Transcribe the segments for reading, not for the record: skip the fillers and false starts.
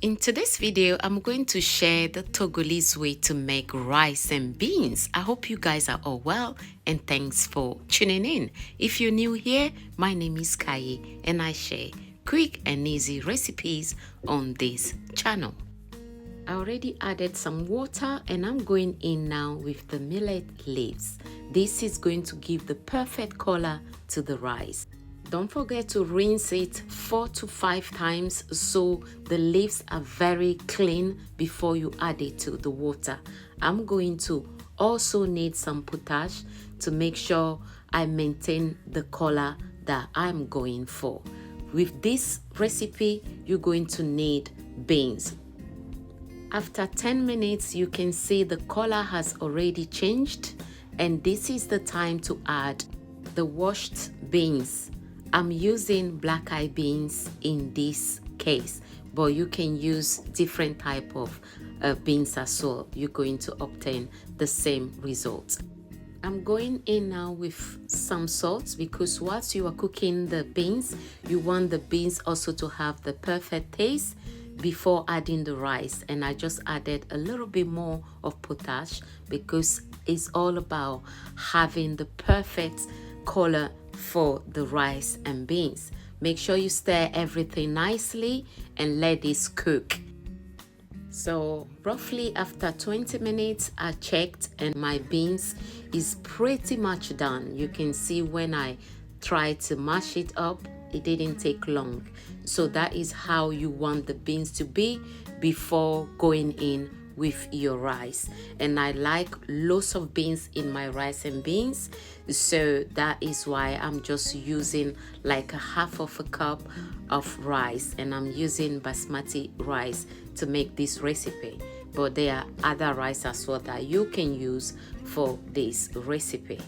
In today's video, I'm going to share the Togolese way to make rice and beans. I hope you guys are all well and thanks for tuning in. If you're new here, my name is Kai and I share quick and easy recipes on this channel. I already added some water and I'm going in now with the millet leaves. This is going to give the perfect color to the rice. Don't forget to rinse it 4 to 5 times so the leaves are very clean before you add it to the water. I'm going to also need some potash to make sure I maintain the color that I'm going for. With this recipe, you're going to need beans. After 10 minutes, you can see the color has already changed, and this is the time to add the washed beans. I'm using black eye beans in this case, but you can use different type of beans as well. You're going to obtain the same result. I'm going in now with some salt because whilst you are cooking the beans, you want the beans also to have the perfect taste before adding the rice. And I just added a little bit more of potash because it's all about having the perfect color for the rice and beans. Make sure you stir everything nicely and let this cook. So roughly after 20 minutes I checked and my beans is pretty much done. You can see when I tried to mash it up, it didn't take long. So that is how you want the beans to be before going in with your rice. And I like lots of beans in my rice and beans, so that is why I'm just using like a half of a cup of rice, and I'm using basmati rice to make this recipe, but there are other rice as well that you can use for this recipe.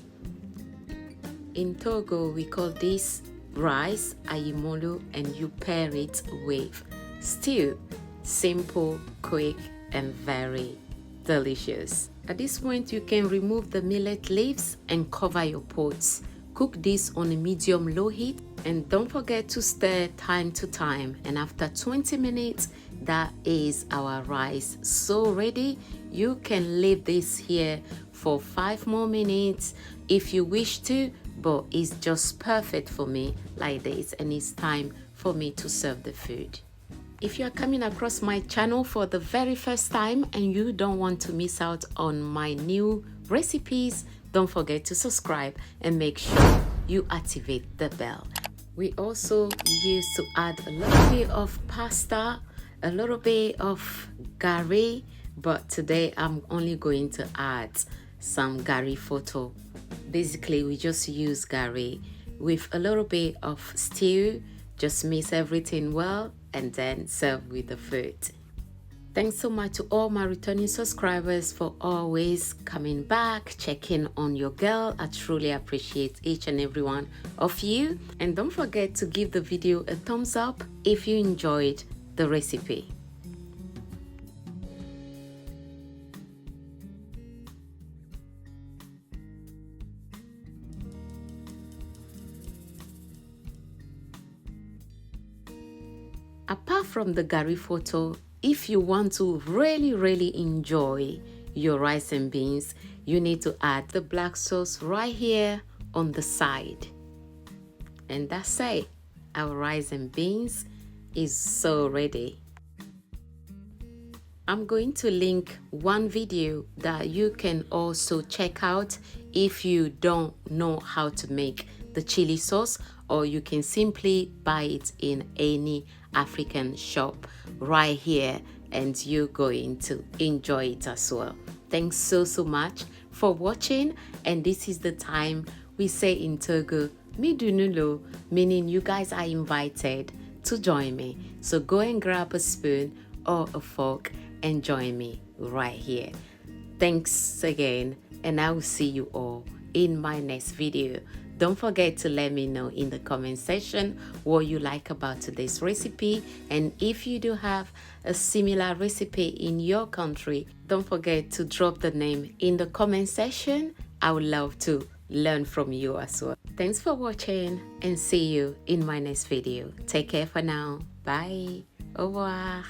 In Togo we call this rice Ayimolou, and you pair it with stew. Simple, quick and very delicious. At this point you can remove the millet leaves and cover your pots. Cook this on a medium-low heat and don't forget to stir time to time. And after 20 minutes, that is our rice so ready. You can leave this here for 5 more minutes if you wish to, but it's just perfect for me like this, and it's time for me to serve the food. If you are coming across my channel for the very first time and you don't want to miss out on my new recipes, don't forget to subscribe and make sure you activate the bell. We also used to add a little bit of pasta, a little bit of gari, but today I'm only going to add some gari photo. Basically, we just use gari with a little bit of stew. Just mix everything well and then serve with the food. Thanks so much to all my returning subscribers for always coming back, checking on your girl. I truly appreciate each and every one of you. And don't forget to give the video a thumbs up if you enjoyed the recipe. Apart from the gari photo, if you want to really enjoy your rice and beans, you need to add the black sauce right here on the side. And that's it. Our rice and beans is so ready. I'm going to link one video that you can also check out if you don't know how to make the chili sauce, or you can simply buy it in any African shop right here and you're going to enjoy it as well. Thanks so much for watching, and this is the time we say in Togo, midunulo, meaning you guys are invited to join me. So go and grab a spoon or a fork and join me right here. Thanks again, and I will see you all in my next video. Don't forget to let me know in the comment section what you like about today's recipe, and if you do have a similar recipe in your country, don't forget to drop the name in the comment section. I would love to learn from you as well. Thanks for watching and see you in my next video. Take care for now. Bye. Au revoir.